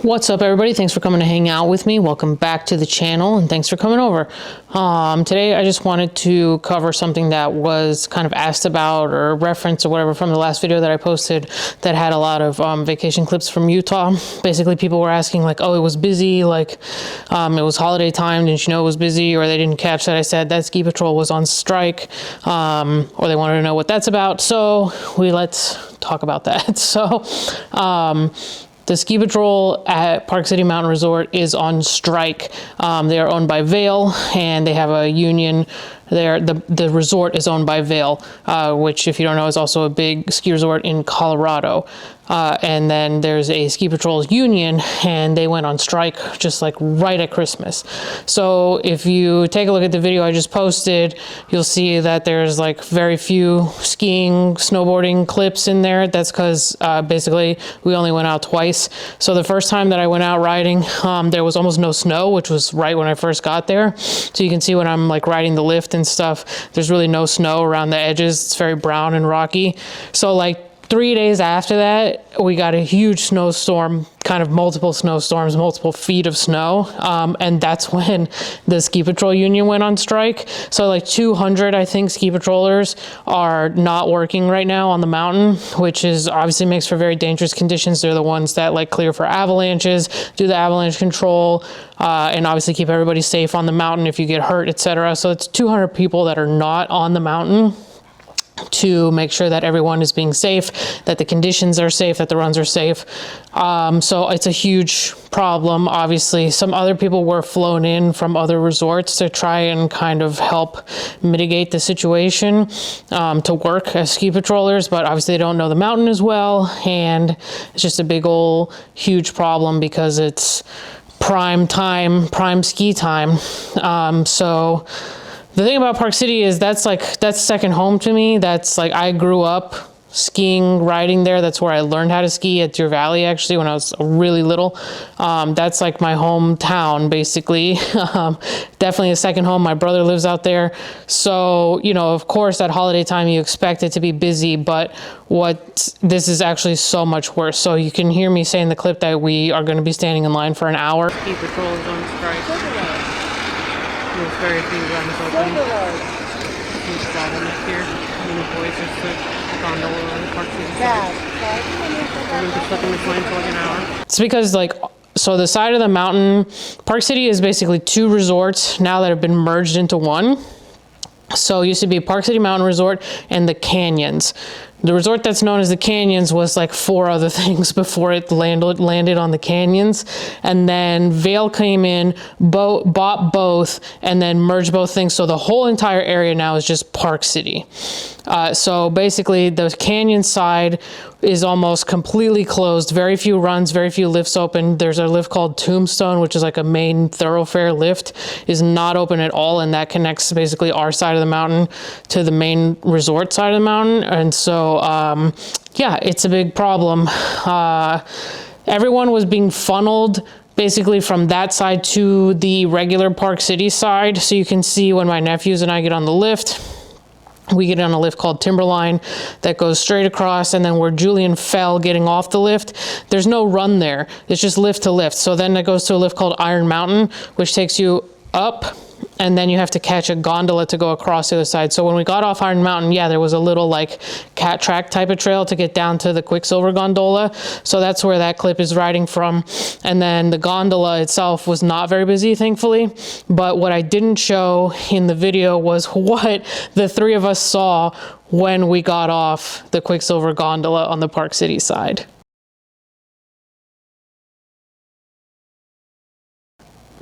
What's up, everybody? Thanks for coming to hang out with me. Welcome back to the channel, and thanks for coming over. Today I just wanted to cover something that was kind of asked about or referenced or whatever from the last video that I posted that had a lot of vacation clips from Utah. Basically, people were asking like, oh, it was busy, like it was holiday time, didn't you know it was busy, or they didn't catch that I said that ski patrol was on strike, or they wanted to know what that's about. So let's talk about that. So the ski patrol at Park City Mountain Resort is on strike. They are owned by Vail, and they have a union there. The resort is owned by Vail, which, if you don't know, is also a big ski resort in Colorado. And then there's a ski patrol union, and they went on strike just like right at Christmas. So if you take a look at the video I just posted, you'll see that there's like very few skiing, snowboarding clips in there. That's because basically we only went out twice. So the first time that I went out riding, there was almost no snow, which was right when I first got there. So you can see when I'm like riding the lift and stuff, there's really no snow around the edges. It's very brown and rocky. So like 3 days after that, we got a huge snowstorm, kind of multiple snowstorms, multiple feet of snow. And that's when the ski patrol union went on strike. So like 200, I think, ski patrollers are not working right now on the mountain, which is obviously makes for very dangerous conditions. They're the ones that like clear for avalanches, do the avalanche control, and obviously keep everybody safe on the mountain if you get hurt, etc. So it's 200 people that are not on the mountain to make sure that everyone is being safe, that the conditions are safe, that the runs are safe. So it's a huge problem. Obviously, some other people were flown in from other resorts to try and kind of help mitigate the situation, to work as ski patrollers, but obviously they don't know the mountain as well. And it's just a big old huge problem because it's prime time, prime ski time. So the thing about Park City is that's second home to me. That's like, I grew up skiing, riding there. That's where I learned how to ski, at Deer Valley, actually, when I was really little. That's like my hometown, basically. Definitely a second home. My brother lives out there. So, you know, of course, at holiday time, you expect it to be busy, but this is actually so much worse. So you can hear me say in the clip that we are going to be standing in line for an hour. Ski patrol is on strike. There's very few runs open. Huge bottleneck here. Many boys are stuck gondola on the Park City side. We're going to be stuck in this line for like an hour. It's because so the side of the mountain, Park City is basically two resorts now that have been merged into one. So it used to be Park City Mountain Resort and the Canyons. The resort that's known as the Canyons was like 4 other things before it landed on the Canyons. And then Vail came in, bought both, and then merged both things. So the whole entire area now is just Park City. So basically the Canyon side is almost completely closed. Very few runs, very few lifts open. There's a lift called Tombstone, which is like a main thoroughfare lift, is not open at all. And that connects basically our side of the mountain to the main resort side of the mountain. And so, yeah, it's a big problem. Everyone was being funneled basically from that side to the regular Park City side. So you can see when my nephews and I get on the lift, we get on a lift called Timberline that goes straight across, and then where Julian fell getting off the lift, there's no run there. It's just lift to lift. So then it goes to a lift called Iron Mountain, which takes you up, and then you have to catch a gondola to go across the other side. So when we got off Iron Mountain, yeah, there was a little like cat track type of trail to get down to the Quicksilver gondola. So that's where that clip is riding from. And then the gondola itself was not very busy, thankfully. But what I didn't show in the video was what the three of us saw when we got off the Quicksilver gondola on the Park City side.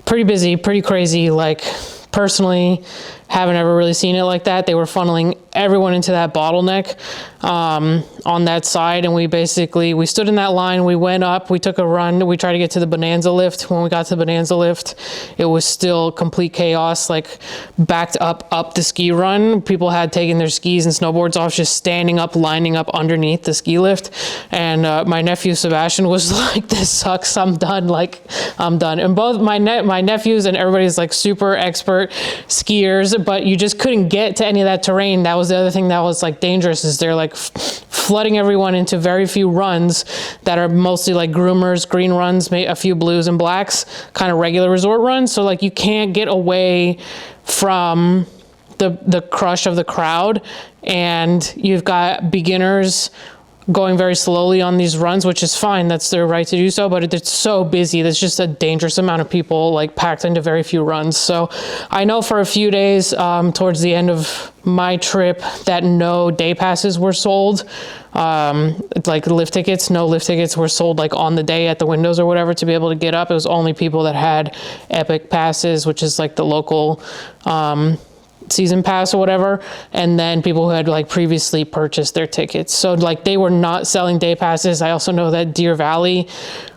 Pretty busy, pretty crazy. Like, personally, haven't ever really seen it like that. They were funneling everyone into that bottleneck on that side, and we stood in that line, we went up, we took a run, we tried to get to the Bonanza lift. When we got to the Bonanza lift, it was still complete chaos, like backed up the ski run. People had taken their skis and snowboards off, just standing up, lining up underneath the ski lift. And my nephew Sebastian was like, this sucks, I'm done, like I'm done. And both my nephews and everybody's like super expert skiers, but you just couldn't get to any of that terrain. That was the other thing that was like dangerous, is they're like flooding everyone into very few runs that are mostly like groomers, green runs, a few blues and blacks, kind of regular resort runs. So like you can't get away from the crush of the crowd, and you've got beginners going very slowly on these runs, which is fine. That's their right to do so, but it's so busy. There's just a dangerous amount of people like packed into very few runs. So I know for a few days towards the end of my trip that no day passes were sold. Like lift tickets, no lift tickets were sold like on the day at the windows or whatever to be able to get up. It was only people that had Epic passes, which is like the local season pass or whatever, and then people who had like previously purchased their tickets. So like they were not selling day passes. I also know that Deer Valley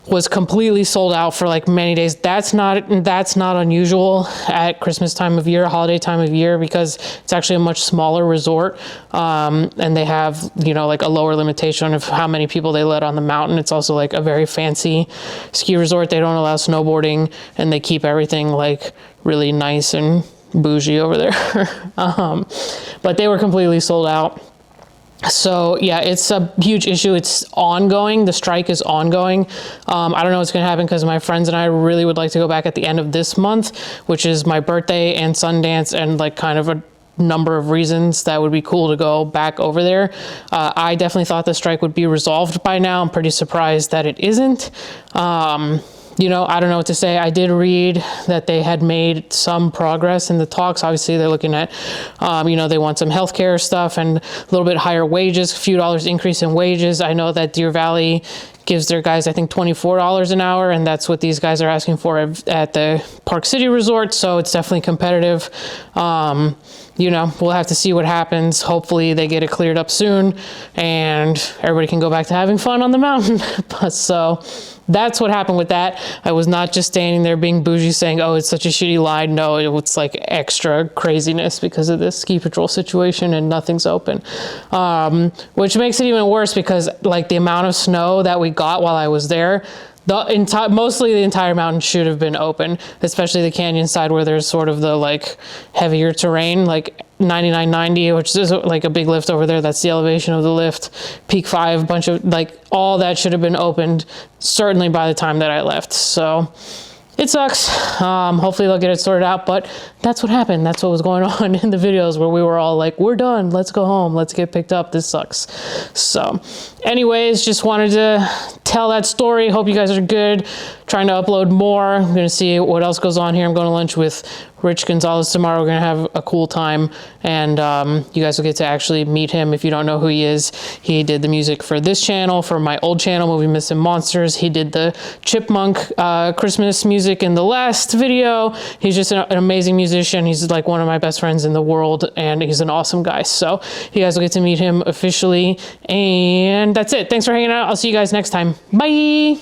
was completely sold out for like many days. That's not unusual at Christmas time of year, holiday time of year, because it's actually a much smaller resort, and they have, you know, like a lower limitation of how many people they let on the mountain. It's also like a very fancy ski resort. They don't allow snowboarding, and they keep everything like really nice and bougie over there. But they were completely sold out. So yeah, it's a huge issue. It's ongoing. The strike is ongoing. I don't know what's going to happen, because my friends and I really would like to go back at the end of this month, which is my birthday and Sundance, and like kind of a number of reasons that would be cool to go back over there. I definitely thought the strike would be resolved by now. I'm pretty surprised that it isn't. You know, I don't know what to say. I did read that they had made some progress in the talks. Obviously, they're looking at, you know, they want some healthcare stuff and a little bit higher wages, a few dollars increase in wages. I know that Deer Valley gives their guys, I think, $24 an hour, and that's what these guys are asking for at the Park City Resort. So it's definitely competitive. You know, we'll have to see what happens. Hopefully they get it cleared up soon and everybody can go back to having fun on the mountain. So that's what happened with that. I was not just standing there being bougie saying, oh, it's such a shitty line. No, it's like extra craziness because of this ski patrol situation and nothing's open. Which makes it even worse, because like the amount of snow that we got while I was there, mostly the entire mountain should have been open, especially the canyon side where there's sort of the like heavier terrain, like 9990, which is like a big lift over there. That's the elevation of the lift. Peak 5, bunch of like all that should have been opened certainly by the time that I left. So it sucks. Hopefully they'll get it sorted out, but that's what happened. That's what was going on in the videos where we were all like, we're done, let's go home, let's get picked up, this sucks. So anyways, just wanted to tell that story. Hope you guys are good. Trying to upload more. I'm going to see what else goes on here. I'm going to lunch with Rich Gonzalez tomorrow. We're going to have a cool time, and you guys will get to actually meet him. If you don't know who he is, he did the music for this channel, for my old channel, Movie Myths and Monsters. He did the Chipmunk Christmas music in the last video. He's just an amazing musician. He's like one of my best friends in the world, and he's an awesome guy. So you guys will get to meet him officially, and that's it. Thanks for hanging out. I'll see you guys next time. Bye.